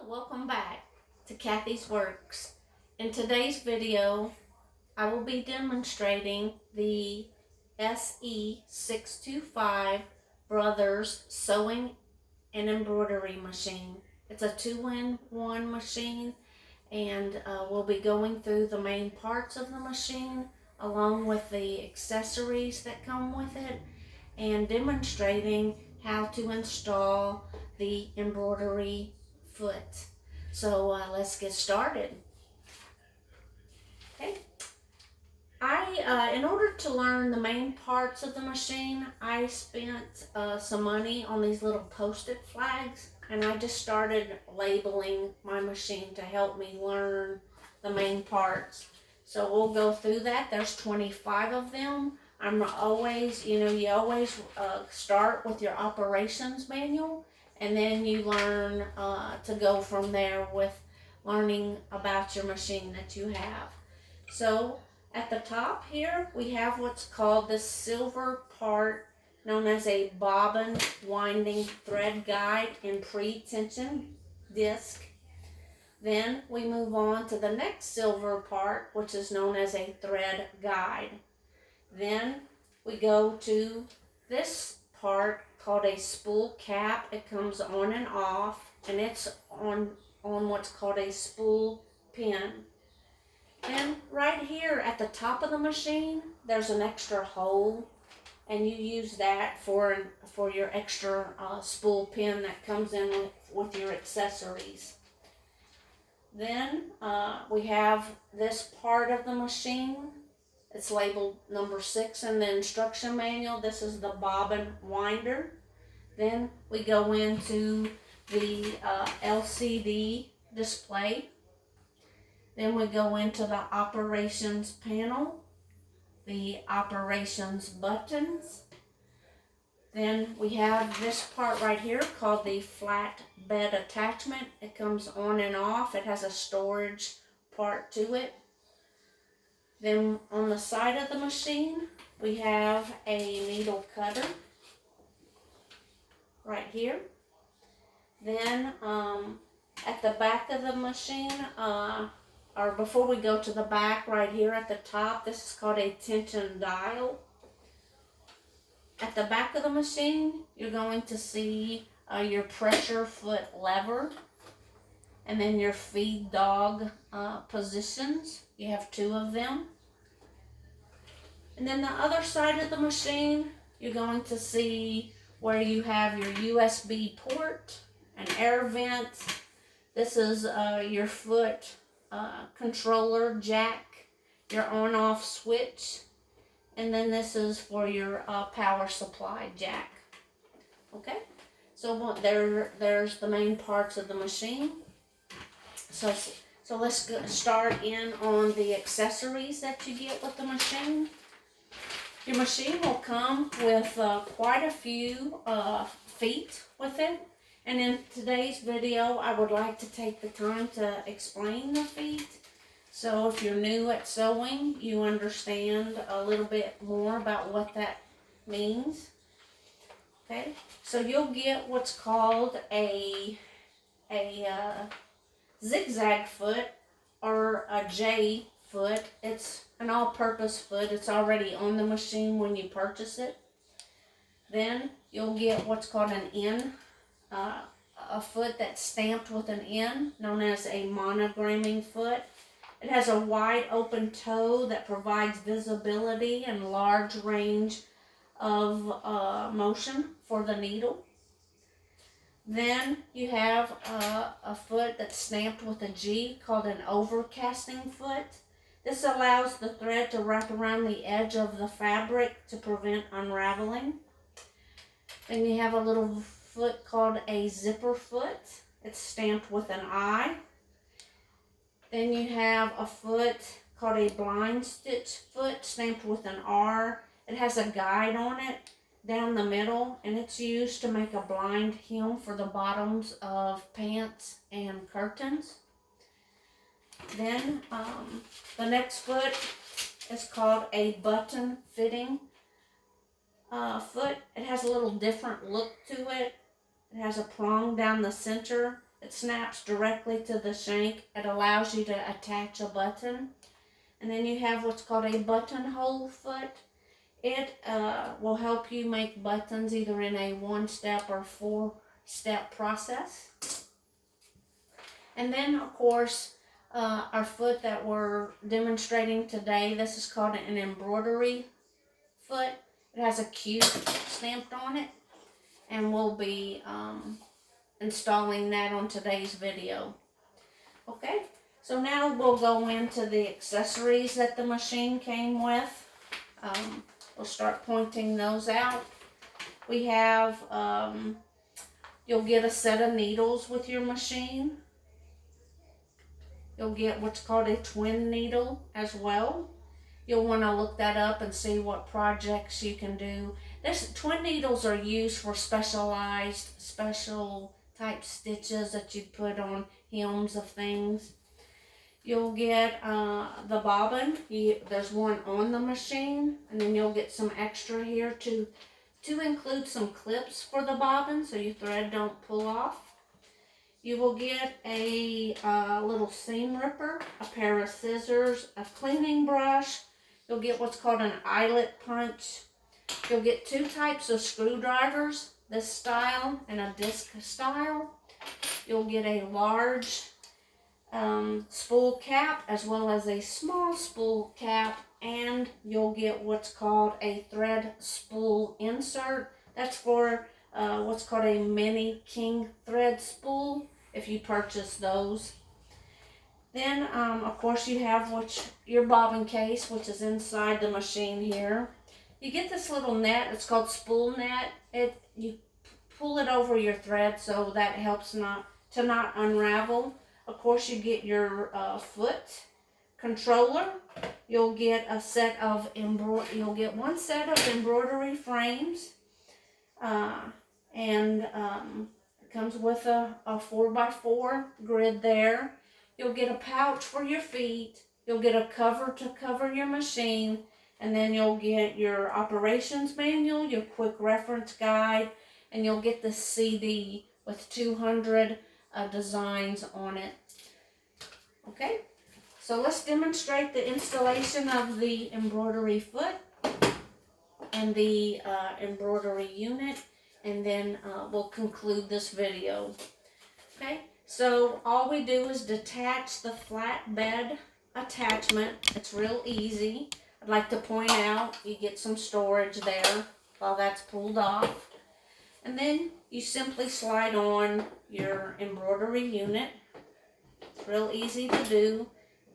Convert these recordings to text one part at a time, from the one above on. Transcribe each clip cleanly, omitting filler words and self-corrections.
Welcome back to Kathy's Works. In today's video, I will be demonstrating the SE625 Brothers sewing and embroidery machine. It's a 2-in-1 machine, and we'll be going through the main parts of the machine along with the accessories that come with it and demonstrating how to install the embroidery foot. So let's get started. Okay. In order to learn the main parts of the machine, I spent some money on these little post-it flags, and I just started labeling my machine to help me learn the main parts. So we'll go through that. There's 25 of them. I'm always, you always start with your operations manual, and then you learn to go from there with learning about your machine that you have. So at the top here, we have what's called the silver part, known as a bobbin winding thread guide and pre-tension disc. Then we move on to the next silver part, which is known as a thread guide. Then we go to this part called a spool cap. It comes on and off, and it's on what's called a spool pin. Then right here at the top of the machine, there's an extra hole, and you use that for your extra spool pin that comes in with your accessories. Then we have this part of the machine. It's labeled number 6 in the instruction manual. This is the bobbin winder. Then we go into the LCD display. Then we go into the operations panel, the operations buttons. Then we have this part right here called the flat bed attachment. It comes on and off. It has a storage part to it. Then on the side of the machine, we have a needle cutter right here. Then at the back of the machine, or before we go to the back, right here at the top, this is called a tension dial. At the back of the machine, you're going to see your pressure foot lever, and then your feed dog positions. You have 2 of them. And then the other side of the machine, you're going to see where you have your USB port, an air vent. This is your foot controller jack, your on-off switch, and then this is for your power supply jack. Okay, so there's the main parts of the machine. So let's start in on the accessories that you get with the machine. Your machine will come with quite a few feet with it. And in today's video, I would like to take the time to explain the feet. So if you're new at sewing, you understand a little bit more about what that means. Okay, so you'll get what's called a zigzag foot or a J foot. It's an all-purpose foot. It's already on the machine when you purchase it. Then you'll get what's called an N, a foot that's stamped with an N, known as a monogramming foot. It has a wide open toe that provides visibility and large range of motion for the needle. Then you have a foot that's stamped with a G called an overcasting foot. This allows the thread to wrap around the edge of the fabric to prevent unraveling. Then you have a little foot called a zipper foot. It's stamped with an I. Then you have a foot called a blind stitch foot stamped with an R. It has a guide on it down the middle, and it's used to make a blind hem for the bottoms of pants and curtains. Then the next foot is called a button fitting foot. It has a little different look to it. It has a prong down the center It snaps directly to the shank. It allows you to attach a button. And then you have what's called a buttonhole foot. It will help you make buttons either in a 1-step or 4-step process. And then, of course, our foot that we're demonstrating today, this is called an embroidery foot. It has a Q stamped on it, and we'll be installing that on today's video. Okay, so now we'll go into the accessories that the machine came with. We'll start pointing those out. We have, you'll get a set of needles with your machine. You'll get what's called a twin needle as well. You'll want to look that up and see what projects you can do. Twin needles are used for special type stitches that you put on hems of things. You'll get the bobbin. There's one on the machine, and then you'll get some extra here to include some clips for the bobbin so your thread don't pull off. You will get a little seam ripper, a pair of scissors, a cleaning brush. You'll get what's called an eyelet punch. You'll get 2 types of screwdrivers, this style and a disc style. You'll get a large spool cap as well as a small spool cap, and you'll get what's called a thread spool insert. That's for what's called a mini king thread spool if you purchase those. Then of course you have your bobbin case, which is inside the machine here. You get this little net. It's called spool net. You pull it over your thread so that helps not unravel. Of course, you get your foot controller. You'll get one set of embroidery frames, and it comes with a 4x4 grid there. You'll get a pouch for your feet. You'll get a cover to cover your machine, and then you'll get your operations manual, your quick reference guide, and you'll get the CD with 200 designs on it. Okay, so let's demonstrate the installation of the embroidery foot and the embroidery unit, and then we'll conclude this video. Okay, so all we do is detach the flatbed attachment. It's real easy. I'd like to point out you get some storage there while that's pulled off. And then you simply slide on your embroidery unit. It's real easy to do.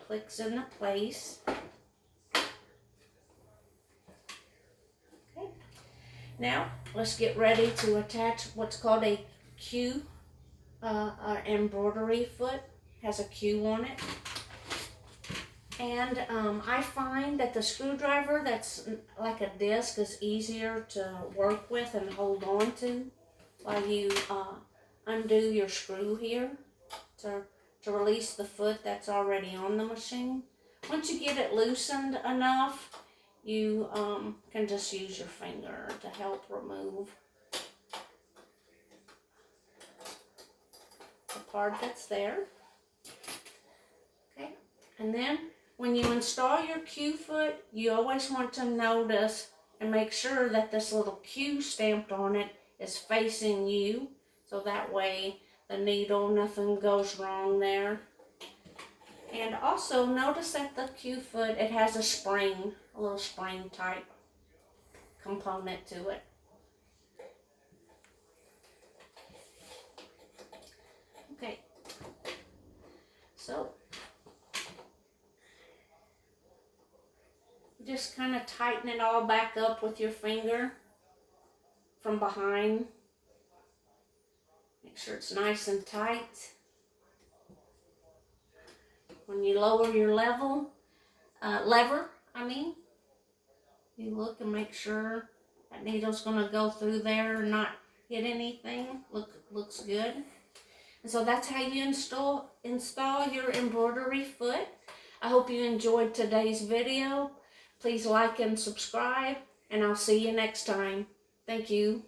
Clicks into place. Okay. Now let's get ready to attach what's called a Q embroidery foot. Has a Q on it. And I find that the screwdriver that's like a disc is easier to work with and hold on to while you undo your screw here to release the foot that's already on the machine. Once you get it loosened enough, you can just use your finger to help remove the part that's there. Okay, and then when you install your Q foot, you always want to notice and make sure that this little Q stamped on it is facing you, so that way the needle, nothing goes wrong there. And also notice that the Q foot, it has a spring, a little spring type component to it. Okay, so just kind of tighten it all back up with your finger from behind. Make sure it's nice and tight. When you lower your lever, you look and make sure that needle's going to go through there and not hit anything. Looks good. And so that's how you install your embroidery foot. I hope you enjoyed today's video. Please like and subscribe, and I'll see you next time. Thank you.